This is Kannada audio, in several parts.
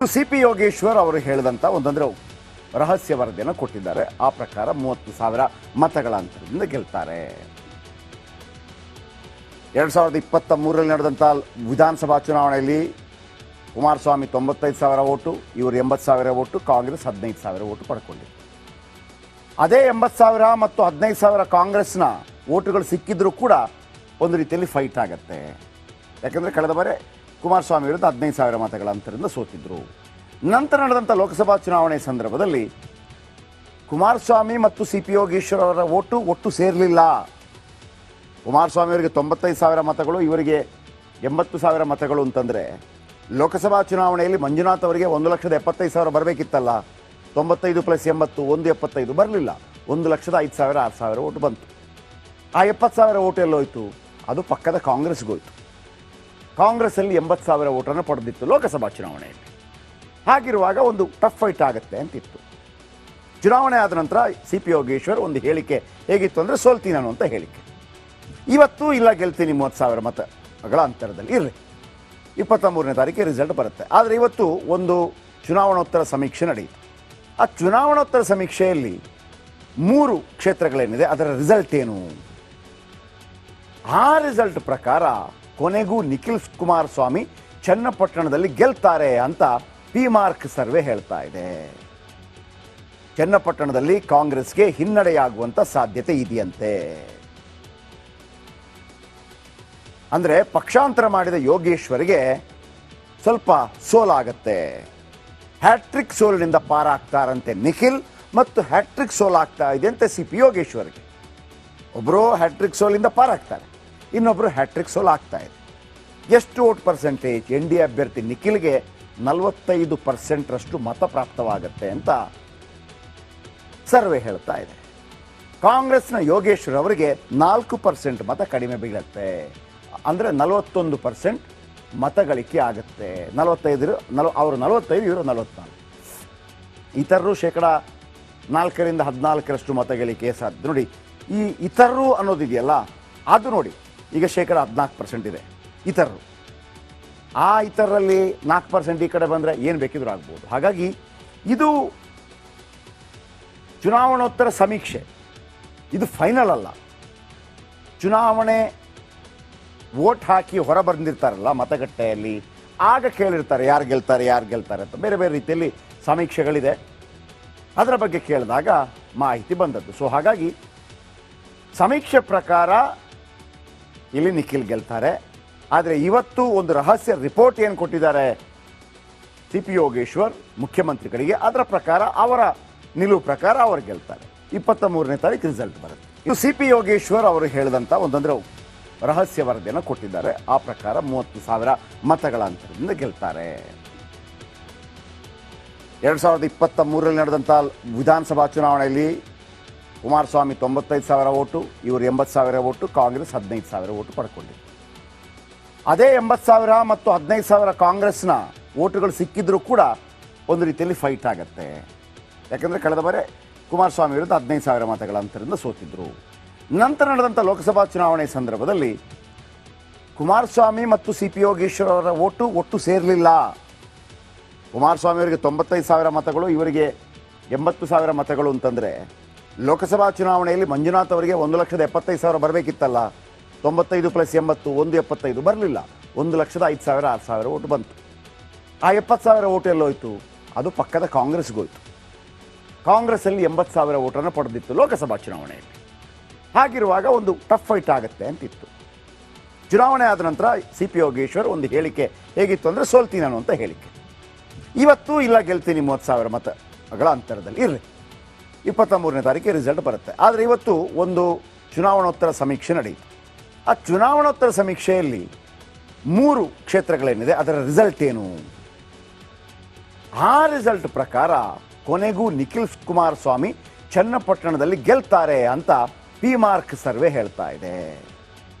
ಸಿಪಿ ಯೋಗೇಶ್ವರ್ ಅವರು ಹೇಳಿದಂತ ಒಂದಂದ್ರೆ ರಹಸ್ಯ ವರದಿಯನ್ನು ಕೊಟ್ಟಿದ್ದಾರೆ. ಆ ಪ್ರಕಾರ 30,000 ಮತಗಳ ಅಂತರದಿಂದ ಗೆಲ್ತಾರೆ. 2023ರಲ್ಲಿ ನಡೆದಂತ ವಿಧಾನಸಭಾ ಚುನಾವಣೆಯಲ್ಲಿ ಕುಮಾರಸ್ವಾಮಿ 95,000 ಓಟು, ಇವರು 80,000 ಓಟು, ಕಾಂಗ್ರೆಸ್ 15,000 ಓಟು ಪಡ್ಕೊಂಡಿದೆ. ಅದೇ 80,000 ಮತ್ತು 15,000 ಕಾಂಗ್ರೆಸ್ನ ಓಟುಗಳು ಸಿಕ್ಕಿದ್ರೂ ಕೂಡ ಒಂದು ರೀತಿಯಲ್ಲಿ ಫೈಟ್ ಆಗತ್ತೆ. ಯಾಕಂದ್ರೆ ಕಳೆದ ಬಾರಿ ಕುಮಾರಸ್ವಾಮಿ ವಿರುದ್ಧ 15,000 ಮತಗಳ ಅಂತರದಿಂದ ಸೋತಿದ್ರು. ನಂತರ ನಡೆದಂಥ ಲೋಕಸಭಾ ಚುನಾವಣೆ ಸಂದರ್ಭದಲ್ಲಿ ಕುಮಾರಸ್ವಾಮಿ ಮತ್ತು ಸಿಪಿ ಯೋಗೇಶ್ವರ್ ಅವರ ಒಟ್ಟು ಸೇರಲಿಲ್ಲ. ಕುಮಾರಸ್ವಾಮಿ ಅವರಿಗೆ 95,000 ಮತಗಳು, ಇವರಿಗೆ 80,000 ಮತಗಳು ಅಂತಂದರೆ ಲೋಕಸಭಾ ಚುನಾವಣೆಯಲ್ಲಿ ಮಂಜುನಾಥ್ ಅವರಿಗೆ 1,75,000 ಬರಬೇಕಿತ್ತಲ್ಲ. 95 + 80 175 ಬರಲಿಲ್ಲ. 1,05,000 6,000 ಓಟು ಬಂತು. ಆ 70,000 ಓಟು ಎಲ್ಲೋಯ್ತು? ಅದು ಪಕ್ಕದ ಕಾಂಗ್ರೆಸ್ಗೋಯ್ತು. ಕಾಂಗ್ರೆಸ್ಸಲ್ಲಿ 80,000 ಓಟನ್ನು ಪಡೆದಿತ್ತು ಲೋಕಸಭಾ ಚುನಾವಣೆಯಲ್ಲಿ. ಹಾಗಿರುವಾಗ ಒಂದು ಟಫ್ ಫೈಟ್ ಆಗುತ್ತೆ ಅಂತಿತ್ತು. ಚುನಾವಣೆ ಆದ ನಂತರ ಸಿಪಿ ಯೋಗೇಶ್ವರ್ ಒಂದು ಹೇಳಿಕೆ ಹೇಗಿತ್ತು ಅಂದರೆ ಸೋಲ್ತೀನಿ ನಾನು ಅಂತ ಹೇಳಿಕೆ. ಇವತ್ತು ಇಲ್ಲ ಗೆಲ್ತೀನಿ 30,000 ಮತಗಳ ಅಂತರದಲ್ಲಿ ಇರಲಿ, 23ನೇ ತಾರೀಕಿಗೆ ರಿಸಲ್ಟ್ ಬರುತ್ತೆ. ಆದರೆ ಇವತ್ತು ಒಂದು ಚುನಾವಣೋತ್ತರ ಸಮೀಕ್ಷೆ ನಡೆಯಿತು. ಆ ಚುನಾವಣೋತ್ತರ ಸಮೀಕ್ಷೆಯಲ್ಲಿ 3 ಕ್ಷೇತ್ರಗಳೇನಿದೆ ಅದರ ರಿಸಲ್ಟ್ ಏನು? ಆ ರಿಸಲ್ಟ್ ಪ್ರಕಾರ ಕೊನೆಗೂ ನಿಖಿಲ್ ಕುಮಾರಸ್ವಾಮಿ ಚನ್ನಪಟ್ಟಣದಲ್ಲಿ ಗೆಲ್ತಾರೆ ಅಂತ ಪಿ ಮಾರ್ಕ್ ಸರ್ವೆ ಹೇಳ್ತಾ ಇದೆ. ಚನ್ನಪಟ್ಟಣದಲ್ಲಿ ಕಾಂಗ್ರೆಸ್ಗೆ ಹಿನ್ನಡೆಯಾಗುವಂತ ಸಾಧ್ಯತೆ ಇದೆಯಂತೆ. ಅಂದ್ರೆ ಪಕ್ಷಾಂತರ ಮಾಡಿದ ಯೋಗೇಶ್ವರ್ಗೆ ಸ್ವಲ್ಪ ಸೋಲಾಗತ್ತೆ. ಹ್ಯಾಟ್ರಿಕ್ ಸೋಲಿನಿಂದ ಪಾರಾಗ್ತಾರಂತೆ ನಿಖಿಲ್, ಮತ್ತು ಹ್ಯಾಟ್ರಿಕ್ ಸೋಲಾಗ್ತಾ ಇದೆ ಅಂತೆ ಸಿಪಿ ಯೋಗೇಶ್ವರ್ಗೆ. ಒಬ್ಬರು ಹ್ಯಾಟ್ರಿಕ್ ಸೋಲಿಂದ ಪಾರಾಗ್ತಾರೆ, ಇನ್ನೊಬ್ಬರು ಹ್ಯಾಟ್ರಿಕ್ ಸೋಲ್ ಆಗ್ತಾ ಇದೆ. ಎಷ್ಟು vote percentage? N D A ಅಭ್ಯರ್ಥಿ ನಿಖಿಲ್ಗೆ 45% ಮತ ಪ್ರಾಪ್ತವಾಗುತ್ತೆ ಅಂತ ಸರ್ವೆ ಹೇಳ್ತಾ ಇದೆ. ಕಾಂಗ್ರೆಸ್ನ ಯೋಗೇಶ್ವರ್ ಅವರಿಗೆ 4% ಮತ ಕಡಿಮೆ ಬೀಳುತ್ತೆ. ಅಂದರೆ 41% ಮತಗಳಿಕೆ ಆಗುತ್ತೆ. 45 ಅವರು 45, ಇವರು 44. ಇತರರು ಶೇಕಡ 4ರಿಂದ 14% ಮತಗಳಿಕೆ ಸಾಧ್ಯ. ನೋಡಿ, ಈ ಇತರರು ಅನ್ನೋದಿದೆಯಲ್ಲ, ಅದು ನೋಡಿ ಈಗ ಶೇಕಡ 14% ಇದೆ ಇತರರು. ಆ ಇತರರಲ್ಲಿ 4% ಈ ಕಡೆ ಬಂದರೆ ಏನು ಬೇಕಿದ್ರೂ ಆಗ್ಬೋದು. ಹಾಗಾಗಿ ಇದು ಚುನಾವಣೋತ್ತರ ಸಮೀಕ್ಷೆ, ಇದು ಫೈನಲ್ ಅಲ್ಲ. ಚುನಾವಣೆ ವೋಟ್ ಹಾಕಿ ಹೊರ ಬಂದಿರ್ತಾರಲ್ಲ ಮತಗಟ್ಟೆಯಲ್ಲಿ, ಆಗ ಕೇಳಿರ್ತಾರೆ ಯಾರು ಗೆಲ್ತಾರೆ ಅಂತ. ಬೇರೆ ಬೇರೆ ರೀತಿಯಲ್ಲಿ ಸಮೀಕ್ಷೆಗಳಿದೆ, ಅದರ ಬಗ್ಗೆ ಕೇಳಿದಾಗ ಮಾಹಿತಿ ಬಂದದ್ದು. ಸೊ ಹಾಗಾಗಿ ಸಮೀಕ್ಷೆ ಪ್ರಕಾರ ಇಲ್ಲಿ ನಿಖಿಲ್ ಗೆಲ್ತಾರೆ. ಆದರೆ ಇವತ್ತು ಒಂದು ರಹಸ್ಯ ರಿಪೋರ್ಟ್ ಏನು ಕೊಟ್ಟಿದ್ದಾರೆ ಸಿಪಿ ಯೋಗೇಶ್ವರ್ ಮುಖ್ಯಮಂತ್ರಿಗಳಿಗೆ, ಅದರ ಪ್ರಕಾರ ಅವರ ನಿಲುವು ಪ್ರಕಾರ ಅವರು ಗೆಲ್ತಾರೆ. 23ನೇ ತಾರೀಕು ರಿಸಲ್ಟ್ ಬರುತ್ತೆ. ಇದು ಸಿಪಿ ಯೋಗೇಶ್ವರ್ ಅವರು ಹೇಳಿದಂಥ ಒಂದಂದ್ರೆ ರಹಸ್ಯ ವರದಿಯನ್ನು ಕೊಟ್ಟಿದ್ದಾರೆ. ಆ ಪ್ರಕಾರ 30,000 ಮತಗಳ ಅಂತರದಿಂದ ಗೆಲ್ತಾರೆ. 2023ರಲ್ಲಿ ನಡೆದಂಥ ವಿಧಾನಸಭಾ ಚುನಾವಣೆಯಲ್ಲಿ ಕುಮಾರಸ್ವಾಮಿ 95,000 ಓಟು, ಇವರು 80,000 ಓಟು, ಕಾಂಗ್ರೆಸ್ 15,000 ಓಟು ಪಡ್ಕೊಂಡಿದೆ. ಅದೇ 80,000 ಮತ್ತು 15,000 ಕಾಂಗ್ರೆಸ್ನ ಓಟುಗಳು ಸಿಕ್ಕಿದ್ರೂ ಕೂಡ ಒಂದು ರೀತಿಯಲ್ಲಿ ಫೈಟ್ ಆಗತ್ತೆ. ಯಾಕಂದರೆ ಕಳೆದ ಬಾರಿ ಕುಮಾರಸ್ವಾಮಿ ವಿರುದ್ಧ 15,000 ಮತಗಳ ಅಂತರದಿಂದ ಸೋತಿದ್ರು. ನಂತರ ನಡೆದಂಥ ಲೋಕಸಭಾ ಚುನಾವಣೆ ಸಂದರ್ಭದಲ್ಲಿ ಕುಮಾರಸ್ವಾಮಿ ಮತ್ತು ಸಿಪಿ ಯೋಗೇಶ್ವರ್ ಅವರ ಒಟ್ಟು ಸೇರಲಿಲ್ಲ. ಕುಮಾರಸ್ವಾಮಿ ಅವರಿಗೆ 95,000 ಮತಗಳು, ಇವರಿಗೆ 80,000 ಮತಗಳು ಅಂತಂದರೆ ಲೋಕಸಭಾ ಚುನಾವಣೆಯಲ್ಲಿ ಮಂಜುನಾಥ್ ಅವರಿಗೆ 1,75,000 ಬರಬೇಕಿತ್ತಲ್ಲ. 95 + 80 175 ಬರಲಿಲ್ಲ. 1,05,000 6,000 ಓಟು ಬಂತು. ಆ 70,000 ಓಟು ಎಲ್ಲೋಯ್ತು? ಅದು ಪಕ್ಕದ ಕಾಂಗ್ರೆಸ್ಗೋಯ್ತು. ಕಾಂಗ್ರೆಸ್ಸಲ್ಲಿ 80,000 ಓಟನ್ನು ಪಡೆದಿತ್ತು ಲೋಕಸಭಾ ಚುನಾವಣೆಯಲ್ಲಿ. ಹಾಗಿರುವಾಗ ಒಂದು ಟಫ್ ಫೈಟ್ ಆಗುತ್ತೆ ಅಂತಿತ್ತು. ಚುನಾವಣೆ ಆದ ನಂತರ ಸಿಪಿ ಯೋಗೇಶ್ವರ್ ಒಂದು ಹೇಳಿಕೆ ಹೇಗಿತ್ತು ಅಂದರೆ ಸೋಲ್ತೀನಿ ನಾನು ಅಂತ ಹೇಳಿಕೆ. ಇವತ್ತು ಇಲ್ಲ ಗೆಲ್ತೀನಿ 30,000 ಮತಗಳ ಅಂತರದಲ್ಲಿ ಇರಲಿ, 23ನೇ ತಾರೀಕಿಗೆ ರಿಸಲ್ಟ್ ಬರುತ್ತೆ. ಆದರೆ ಇವತ್ತು ಒಂದು ಚುನಾವಣೋತ್ತರ ಸಮೀಕ್ಷೆ ನಡೆಯಿತು. ಆ ಚುನಾವಣೋತ್ತರ ಸಮೀಕ್ಷೆಯಲ್ಲಿ 3 ಕ್ಷೇತ್ರಗಳೇನಿದೆ ಅದರ ರಿಸಲ್ಟ್ ಏನು? ಆ ರಿಸಲ್ಟ್ ಪ್ರಕಾರ ಕೊನೆಗೂ ನಿಖಿಲ್ ಕುಮಾರಸ್ವಾಮಿ ಚನ್ನಪಟ್ಟಣದಲ್ಲಿ ಗೆಲ್ತಾರೆ ಅಂತ ಪಿ ಮಾರ್ಕ್ ಸರ್ವೆ ಹೇಳ್ತಾ ಇದೆ.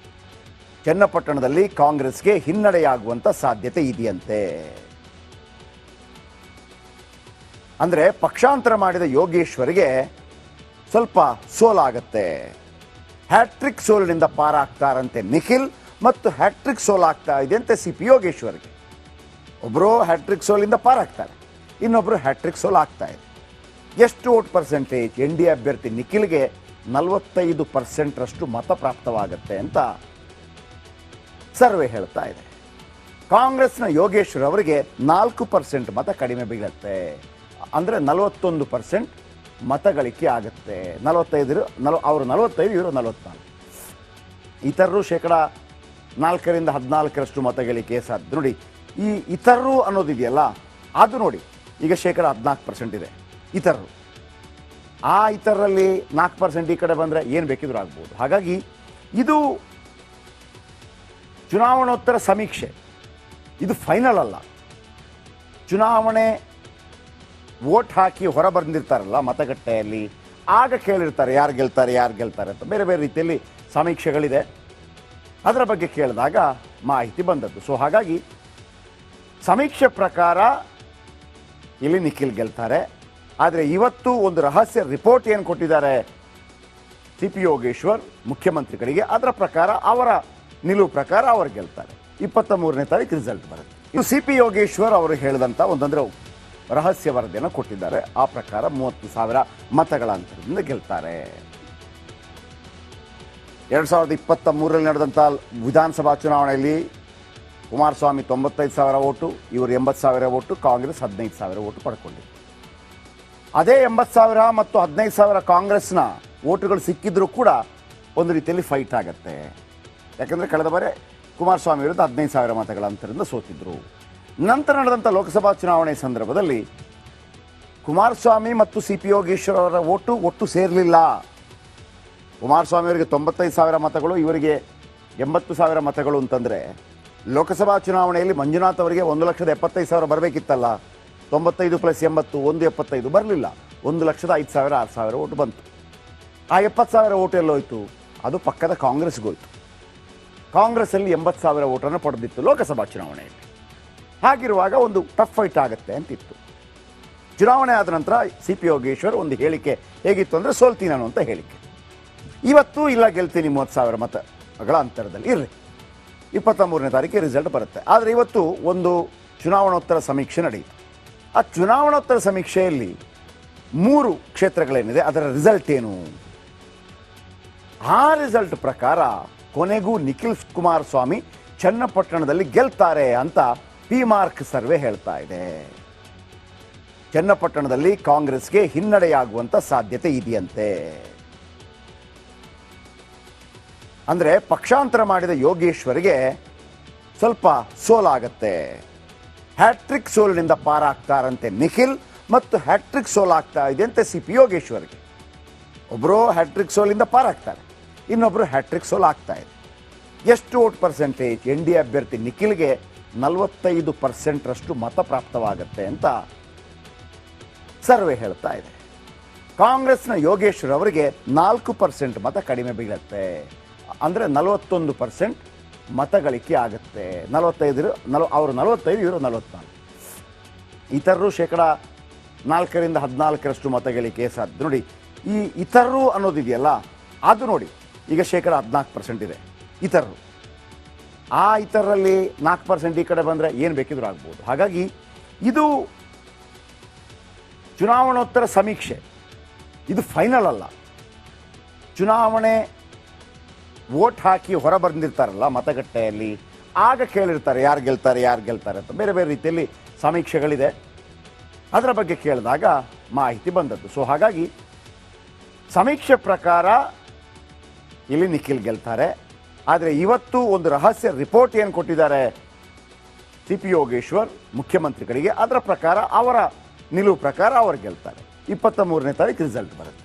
ಚನ್ನಪಟ್ಟಣದಲ್ಲಿ ಕಾಂಗ್ರೆಸ್ಗೆ ಹಿನ್ನಡೆಯಾಗುವಂತ ಸಾಧ್ಯತೆ ಇದೆಯಂತೆ. ಅಂದರೆ ಪಕ್ಷಾಂತರ ಮಾಡಿದ ಯೋಗೇಶ್ವರ್ಗೆ ಸ್ವಲ್ಪ ಸೋಲಾಗತ್ತೆ. ಹ್ಯಾಟ್ರಿಕ್ ಸೋಲಿನಿಂದ ಪಾರಾಗ್ತಾರಂತೆ ನಿಖಿಲ್, ಮತ್ತು ಹ್ಯಾಟ್ರಿಕ್ ಸೋಲಾಗ್ತಾ ಇದೆ ಅಂತೆ ಸಿಪಿ ಯೋಗೇಶ್ವರ್ಗೆ. ಒಬ್ಬರು ಹ್ಯಾಟ್ರಿಕ್ ಸೋಲಿಂದ ಪಾರಾಗ್ತಾರೆ, ಇನ್ನೊಬ್ಬರು ಹ್ಯಾಟ್ರಿಕ್ ಸೋಲ್ ಆಗ್ತಾ ಇದೆ. ಎಷ್ಟು vote percentage? N D A ಅಭ್ಯರ್ಥಿ ನಿಖಿಲ್ಗೆ 45% ಮತ ಪ್ರಾಪ್ತವಾಗುತ್ತೆ ಅಂತ ಸರ್ವೆ ಹೇಳ್ತಾ ಇದೆ. ಕಾಂಗ್ರೆಸ್ನ ಯೋಗೇಶ್ವರ್ ಅವರಿಗೆ 4% ಮತ ಕಡಿಮೆ ಬೀಳುತ್ತೆ, ಅಂದರೆ 41% ಮತಗಳಿಕೆ ಆಗುತ್ತೆ. 45 ಅವರು 45, ಇವರು 44. ಇತರರು ಶೇಕಡ 4ರಿಂದ 14% ಮತಗಳಿಕೆ ಸಾಧ್ಯ. ನೋಡಿ, ಈ ಇತರರು ಅನ್ನೋದಿದೆಯಲ್ಲ, ಅದು ನೋಡಿ ಈಗ ಶೇಕಡ 14% ಇದೆ ಇತರರು. ಆ ಇತರರಲ್ಲಿ 4% ಈ ಕಡೆ ಬಂದರೆ ಏನು ಬೇಕಿದ್ರೂ ಆಗ್ಬೋದು. ಹಾಗಾಗಿ ಇದು ಚುನಾವಣೋತ್ತರ ಸಮೀಕ್ಷೆ, ಇದು ಫೈನಲ್ ಅಲ್ಲ. ಚುನಾವಣೆ ವೋಟ್ ಹಾಕಿ ಹೊರ ಬಂದಿರ್ತಾರಲ್ಲ ಮತಗಟ್ಟೆಯಲ್ಲಿ, ಆಗ ಕೇಳಿರ್ತಾರೆ ಯಾರು ಗೆಲ್ತಾರೆ ಅಂತ. ಬೇರೆ ಬೇರೆ ರೀತಿಯಲ್ಲಿ ಸಮೀಕ್ಷೆಗಳಿದೆ, ಅದರ ಬಗ್ಗೆ ಕೇಳಿದಾಗ ಮಾಹಿತಿ ಬಂದದ್ದು. ಸೊ ಹಾಗಾಗಿ ಸಮೀಕ್ಷೆ ಪ್ರಕಾರ ಇಲ್ಲಿ ನಿಖಿಲ್ ಗೆಲ್ತಾರೆ. ಆದರೆ ಇವತ್ತು ಒಂದು ರಹಸ್ಯ ರಿಪೋರ್ಟ್ ಏನು ಕೊಟ್ಟಿದ್ದಾರೆ ಸಿ ಪಿ ಯೋಗೇಶ್ವರ್ ಮುಖ್ಯಮಂತ್ರಿಗಳಿಗೆ, ಅದರ ಪ್ರಕಾರ ಅವರ ನಿಲುವು ಪ್ರಕಾರ ಅವರು ಗೆಲ್ತಾರೆ. 23ನೇ ತಾರೀಕು ರಿಸಲ್ಟ್ ಬರುತ್ತೆ. ಇದು ಸಿ ಪಿ ಯೋಗೇಶ್ವರ್ ಅವರು ಹೇಳಿದಂಥ ಒಂದಂದ್ರೆ ರಹಸ್ಯ ವರದಿಯನ್ನು ಕೊಟ್ಟಿದ್ದಾರೆ. ಆ ಪ್ರಕಾರ 30,000 ಮತಗಳ ಅಂತರದಿಂದ ಗೆಲ್ತಾರೆ. 2023ರಲ್ಲಿ ನಡೆದಂಥ ವಿಧಾನಸಭಾ ಚುನಾವಣೆಯಲ್ಲಿ ಕುಮಾರಸ್ವಾಮಿ 95,000 ಓಟು, ಇವರು 80,000 ಓಟು, ಕಾಂಗ್ರೆಸ್ 15,000 ಓಟು ಪಡ್ಕೊಂಡಿತ್ತು. ಅದೇ 80,000 ಮತ್ತು 15,000 ಕಾಂಗ್ರೆಸ್ನ ಓಟುಗಳು ಸಿಕ್ಕಿದ್ರೂ ಕೂಡ ಒಂದು ರೀತಿಯಲ್ಲಿ ಫೈಟ್ ಆಗುತ್ತೆ. ಯಾಕಂದರೆ ಕಳೆದ ಬಾರಿ ಕುಮಾರಸ್ವಾಮಿ ವಿರುದ್ಧ 15,000 ಮತಗಳ ಅಂತರದಿಂದ ಸೋತಿದ್ರು. ನಂತರ ನಡೆದಂಥ ಲೋಕಸಭಾ ಚುನಾವಣೆ ಸಂದರ್ಭದಲ್ಲಿ ಕುಮಾರಸ್ವಾಮಿ ಮತ್ತು ಸಿ ಪಿ ಯೋಗೇಶ್ವರ್ ಅವರ ಒಟ್ಟು ಸೇರಲಿಲ್ಲ. ಕುಮಾರಸ್ವಾಮಿ ಅವರಿಗೆ 95,000 ಮತಗಳು, ಇವರಿಗೆ 80,000 ಮತಗಳು ಅಂತಂದರೆ ಲೋಕಸಭಾ ಚುನಾವಣೆಯಲ್ಲಿ ಮಂಜುನಾಥ್ ಅವರಿಗೆ 1,75,000 ಬರಬೇಕಿತ್ತಲ್ಲ. 95 + 80 175 ಬರಲಿಲ್ಲ. 1,05,000 6,000 ಓಟು ಬಂತು. ಆ 70,000 ಓಟು ಎಲ್ಲೋಯ್ತು? ಅದು ಪಕ್ಕದ ಕಾಂಗ್ರೆಸ್ಗೋಯ್ತು. ಕಾಂಗ್ರೆಸ್ಸಲ್ಲಿ 80,000 ಓಟನ್ನು ಪಡೆದಿತ್ತು ಲೋಕಸಭಾ ಚುನಾವಣೆಯಲ್ಲಿ. ಹಾಗಿರುವಾಗ ಒಂದು ಟಫ್ ಫೈಟ್ ಆಗುತ್ತೆ ಅಂತಿತ್ತು. ಚುನಾವಣೆ ಆದ ನಂತರ ಸಿ ಪಿ ಯೋಗೇಶ್ವರ್ ಒಂದು ಹೇಳಿಕೆ ಹೇಗಿತ್ತು ಅಂದರೆ ಸೋಲ್ತೀನಿ ನಾನು ಅಂತ ಹೇಳಿಕೆ. ಇವತ್ತು ಇಲ್ಲ ಗೆಲ್ತೀನಿ 30,000 ಮತಗಳ ಅಂತರದಲ್ಲಿ ಇರಲಿ, 23ನೇ ತಾರೀಕಿಗೆ ರಿಸಲ್ಟ್ ಬರುತ್ತೆ. ಆದರೆ ಇವತ್ತು ಒಂದು ಚುನಾವಣೋತ್ತರ ಸಮೀಕ್ಷೆ ನಡೆಯಿತು. ಆ ಚುನಾವಣೋತ್ತರ ಸಮೀಕ್ಷೆಯಲ್ಲಿ 3 ಕ್ಷೇತ್ರಗಳೇನಿದೆ ಅದರ ರಿಸಲ್ಟ್ ಏನು? ಆ ರಿಸಲ್ಟ್ ಪ್ರಕಾರ ಕೊನೆಗೂ ನಿಖಿಲ್ ಕುಮಾರಸ್ವಾಮಿ ಚನ್ನಪಟ್ಟಣದಲ್ಲಿ ಗೆಲ್ತಾರೆ ಅಂತ ಪಿ ಮಾರ್ಕ್ ಸರ್ವೆ ಹೇಳ್ತಾ ಇದೆ. ಚನ್ನಪಟ್ಟಣದಲ್ಲಿ ಕಾಂಗ್ರೆಸ್ಗೆ ಹಿನ್ನಡೆಯಾಗುವಂಥ ಸಾಧ್ಯತೆ ಇದೆಯಂತೆ. ಅಂದರೆ ಪಕ್ಷಾಂತರ ಮಾಡಿದ ಯೋಗೇಶ್ವರ್ಗೆ ಸ್ವಲ್ಪ ಸೋಲಾಗತ್ತೆ. ಹ್ಯಾಟ್ರಿಕ್ ಸೋಲಿನಿಂದ ಪಾರಾಗ್ತಾರಂತೆ ನಿಖಿಲ್, ಮತ್ತು ಹ್ಯಾಟ್ರಿಕ್ ಸೋಲ್ ಆಗ್ತಾ ಇದೆ ಅಂತೆ ಸಿ ಪಿ ಯೋಗೇಶ್ವರ್ಗೆ. ಒಬ್ಬರು ಹ್ಯಾಟ್ರಿಕ್ ಸೋಲಿಂದ ಪಾರಾಗ್ತಾರೆ, ಇನ್ನೊಬ್ಬರು ಹ್ಯಾಟ್ರಿಕ್ ಸೋಲ್ ಆಗ್ತಾ ಇದೆ. ಎಷ್ಟು vote percentage? N D A ಅಭ್ಯರ್ಥಿ ನಿಖಿಲ್ಗೆ 45% ಮತ ಪ್ರಾಪ್ತವಾಗುತ್ತೆ ಅಂತ ಸರ್ವೆ ಹೇಳ್ತಾ ಇದೆ. ಕಾಂಗ್ರೆಸ್ನ ಯೋಗೇಶ್ವರ್ ಅವರಿಗೆ 4% ಮತ ಕಡಿಮೆ ಬೀಳುತ್ತೆ, ಅಂದರೆ 41% ಮತಗಳಿಕೆ ಆಗುತ್ತೆ. 45 ಅವರು 45, ಇವರು 44. ಇತರರು ಶೇಕಡ 4ರಿಂದ 14% ಮತಗಳಿಕೆ ಸಾಧ್ಯ. ನೋಡಿ, ಈ ಇತರರು ಅನ್ನೋದಿದೆಯಲ್ಲ, ಅದು ನೋಡಿ ಈಗ ಶೇಕಡ 14% ಇದೆ ಇತರರು. ಆ ಇತರರಲ್ಲಿ 4% ಈ ಕಡೆ ಬಂದರೆ ಏನು ಬೇಕಿದ್ರೂ ಆಗ್ಬೋದು. ಹಾಗಾಗಿ ಇದು ಚುನಾವಣೋತ್ತರ ಸಮೀಕ್ಷೆ, ಇದು ಫೈನಲ್ ಅಲ್ಲ. ಚುನಾವಣೆ ವೋಟ್ ಹಾಕಿ ಹೊರ ಬಂದಿರ್ತಾರಲ್ಲ ಮತಗಟ್ಟೆಯಲ್ಲಿ, ಆಗ ಕೇಳಿರ್ತಾರೆ ಯಾರು ಗೆಲ್ತಾರೆ ಅಂತ. ಬೇರೆ ಬೇರೆ ರೀತಿಯಲ್ಲಿ ಸಮೀಕ್ಷೆಗಳಿದೆ, ಅದರ ಬಗ್ಗೆ ಕೇಳಿದಾಗ ಮಾಹಿತಿ ಬಂದದ್ದು. ಸೊ ಹಾಗಾಗಿ ಸಮೀಕ್ಷೆ ಪ್ರಕಾರ ಇಲ್ಲಿ ನಿಖಿಲ್ ಗೆಲ್ತಾರೆ. ಆದರೆ ಇವತ್ತು ಒಂದು ರಹಸ್ಯ ರಿಪೋರ್ಟ್ ಏನು ಕೊಟ್ಟಿದ್ದಾರೆ ಸಿ ಪಿ ಯೋಗೇಶ್ವರ್ ಮುಖ್ಯಮಂತ್ರಿಗಳಿಗೆ, ಅದರ ಪ್ರಕಾರ ಅವರ ನಿಲುವು ಪ್ರಕಾರ ಅವರು ಗೆಲ್ತಾರೆ. 23ನೇ ತಾರೀಕು ರಿಸಲ್ಟ್ ಬರುತ್ತೆ.